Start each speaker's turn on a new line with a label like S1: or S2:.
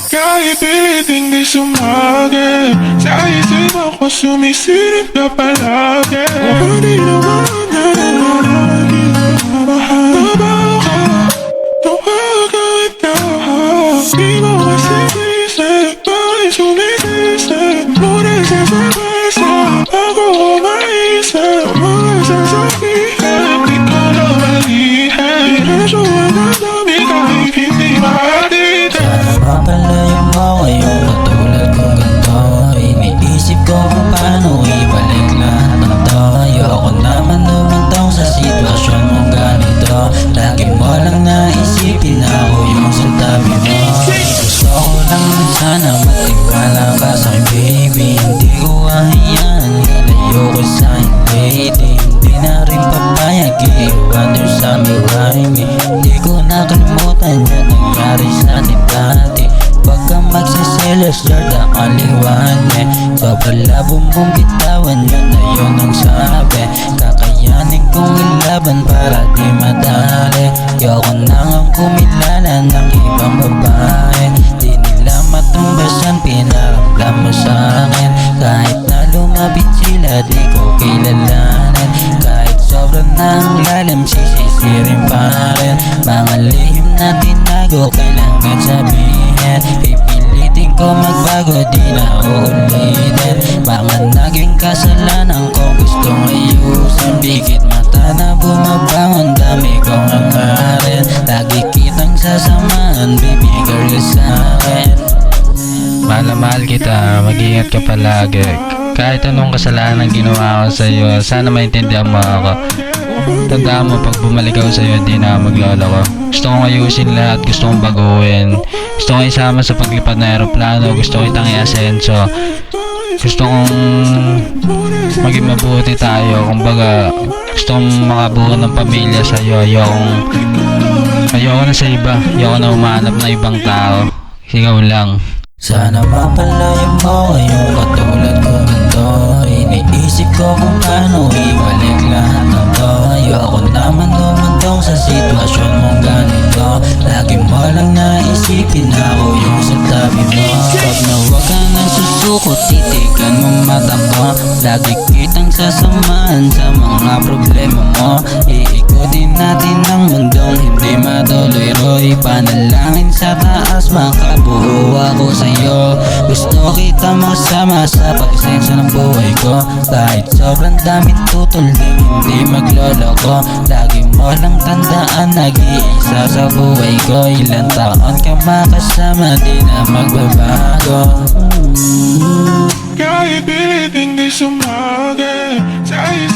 S1: Kahit pilit di sumagi, sa isip ako sumisilip ka palagi. Di naman nananalagi na mahal. Mabaho ka, tawag ka ito. Di mo masisisi, bakit sumisisi? Ngunit sasabasa, bago ko maisip. Mga sasabihin, di ko na malihan. Pinasuhan na dami kahit hindi makatita.
S2: Mapalayo mo ngayong katulad kong ganito. Iniisip ko kung paano ibalik lahat ng to. Ayoko naman lumantong sa sitwasyon mong ganito. Lagi mo lang naisipin ako yung sa tabi mo. Gusto ko lang sana matiwala ka sa'kin baby. Hindi ko ahayaan, ilayo ko sa'kin lady. Hindi na rin papayag, iiwan yung sa aming rhyme. Hindi ko nakalimutan yung nangyari sa atin dati. Huwag kang magsiselos, you're the only one, yeah. Sobrang labo mong bitawan, yun na yun ang sabi. Kakayanin kong ilaban para di madali. Yoko na ngang kumilala ng ibang babae. Di nila matumbasan, pinaramdam mo sa'kin. Kahit na lumapit sila, di ko kilalanin. Kahit sobrang na ang lalim, sisisirin pa rin. Mga lihim na tinago, kailangan sabihin. Pipilitin ko magbago, di na uulitin. Mga naging kasalanan ko gustong ayusin. Bigit mata na bumabangon, dami kong hangarin. Lagi kitang sasamahan, baby girl sa'kin.
S3: Mahal na mahal kita, mag-ingat ka palagi. Kahit anong kasalanan ginawa ko sa'yo, sana maintindihan mo ako. Tandaan mo, pag bumalik ako sa'yo, di na maglolo ko. Gusto kong ayusin lahat, gusto kong baguhin. Gusto kong isama sa paglipad na aeroplano, gusto kong itang i-asenso. Gusto kong maging mabuti tayo. Kumbaga, gusto kong makabuo ng pamilya sa'yo. Ayoko na sa iba, ayoko na umahanap ng ibang tao. Ikaw lang.
S2: Sana mapalayo mo ngayong katulad kong ganito. Iniisip ko kung paano ibalik lahat ng to. Ayoko naman lumantong sa sitwasyon mong ganito. Lagi mo lang naisipin ako yung sa tabi mo. Pag na huwag ka nang susuko, titigan mo mata ko. Lagi kitang sasamahan sa mga problema mo. Iikutin natin ang mundong hindi matuloy-roy. Panalangin sa taas, makabuo ako sa'yo. Gusto kita masama sa pag-isenso ng buhay ko. Kahit sobrang daming tutol, hindi magloloko. Lagi mo lang tandaan, nag-iisa sa buhay ko. Ilang taon ka makasama, di na magbabago.
S1: Kahit pilit di sumagi, sa isip